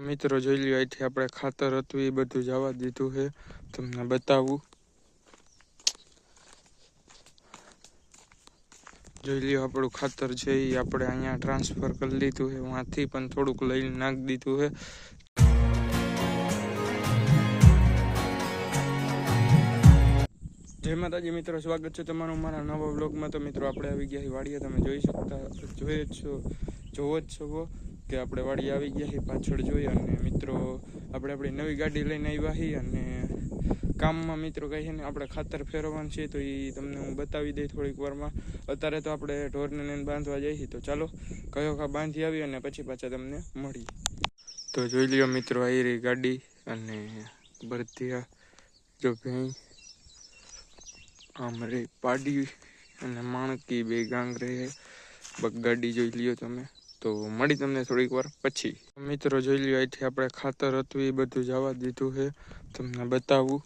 મિત્રો જોઈ લ્યો, અહીંથી આપણે ખાતર હતું એ બધું જવા દીધું છે. તમને બતાવું, જોઈ લ્યો આપણું ખાતર છે એ આપણે અહીંયા ટ્રાન્સફર કરી લીધું છે. વાંથી પણ થોડુંક લઈને નાખી દીધું છે. જય માતાજી મિત્રો, સ્વાગત છે તમારું મારા નવા વ્લોગમાં. તો મિત્રો આપણે આવી ગયા વાડીએ. તમે જોવો જ છો કે આપણે વાડી આવી ગયા છીએ. પાછળ જોઈ અને મિત્રો આપણે આપણી નવી ગાડી લઈને આવ્યા છીએ અને કામમાં મિત્રો કહે છે ને આપણે ખાતર ફેરવવાનું છે, તો એ તમને હું બતાવી દઈ થોડીક વારમાં. અત્યારે તો આપણે ઢોરને બાંધવા જઈએ, તો ચાલો કયો બાંધી આવી અને પછી પાછા તમને મળી. તો જોઈ લ્યો મિત્રો, આવી રહી ગાડી અને ભરતિયા જો ભેં આમ રે પાડી અને માણકી બે ગાંગ રહે. ગાડી જોઈ લ્યો તમે. તો મળી તમને થોડીક વાર પછી. મિત્રો જોઈ લ્યો, અહીંથી આપણે ખાતર હતું એ બધું જવા દીધું છે. તમને બતાવું,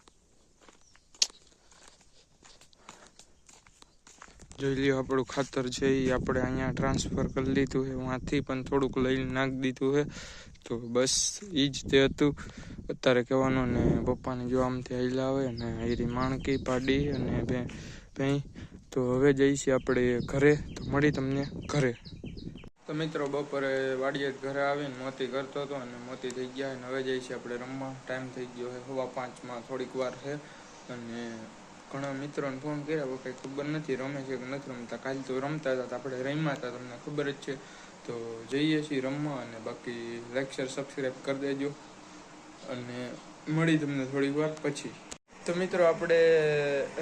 જોઈ લ્યો આપણું ખાતર છે એ આપણે અહીંયા ટ્રાન્સફર કરી લીધું છે. વાંથી પણ થોડુંક લઈને નાખી દીધું છે. તો બસ એ જ તે હતું અત્યારે કહેવાનું. ને પપ્પાને જો આમથી હાઈલા આવે અને એરી માણકી પાડી અને ભેં. તો હવે જઈશું આપણે ઘરે. તો મળી તમને ઘરે. તો મિત્રો બપોરે વાડીએ ઘરે આવીને મોતી કરતો હતો અને મોતી થઈ ગયા. અને હવે જઈશું આપણે રમવા. ટાઈમ થઈ ગયો છે 4:15 થોડીક વાર છે. અને ઘણા મિત્રોને ફોન કર્યા, કંઈ ખબર નથી રમે છે કે નથી રમતા. કાલ તો રમતા હતા, આપણે રમ્યા હતા, તમને ખબર જ છે. તો જઈએ છીએ રમવા. અને બાકી લાઈક શેર સબસ્ક્રાઈબ કરી દેજો અને મળી તમને થોડીક વાર પછી. તો મિત્રો આપણે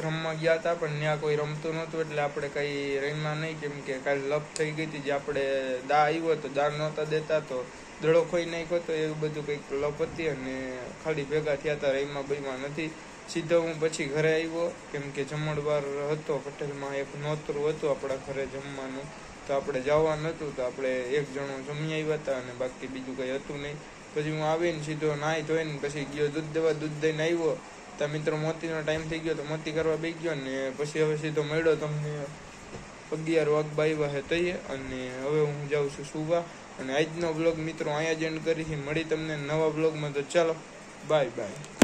રમવા ગયા હતા, પણ ત્યાં કોઈ રમતું નહોતું એટલે આપણે કંઈ રમ્યા નહીં. કેમ કે કાલે લપ થઈ ગઈ હતી. જે આપણે દા આવ્યો તો દા નહોતા દેતા, તો દડો ખોઈ નાખ્યો તો એવું બધું કંઈક લપ હતી. અને ખાલી ભેગા થયા હતા, રમ્યા બઈમાં નથી. સીધો હું પછી ઘરે આવ્યો, કેમ કે જમણવાર હતો પટેલમાં, એક નોતરું હતું આપણા ઘરે જમવાનું. તો આપણે જવાનું હતું, તો આપણે એક જણો જમી આવ્યા હતા અને બાકી બીજું કંઈ હતું નહીં. પછી હું આવીને સીધો નાહી ધોઈને પછી ગયો દૂધ દેવા. દૂધ દઈને આવ્યો તો મિત્રો મોતીનો ટાઈમ થઈ ગયો, તો મોતી કરવા બેસી ગયો. ને પછી હવે સીધો મળ્યો તમને 11 વાગવા આવ્યા છે તઈએ. અને હવે હું જાઉં છું સુવા. અને આજનો બ્લોગ મિત્રો અહીંયા જ એન્ડ કરી. મળી તમને નવા બ્લોગમાં. તો ચાલો બાય બાય.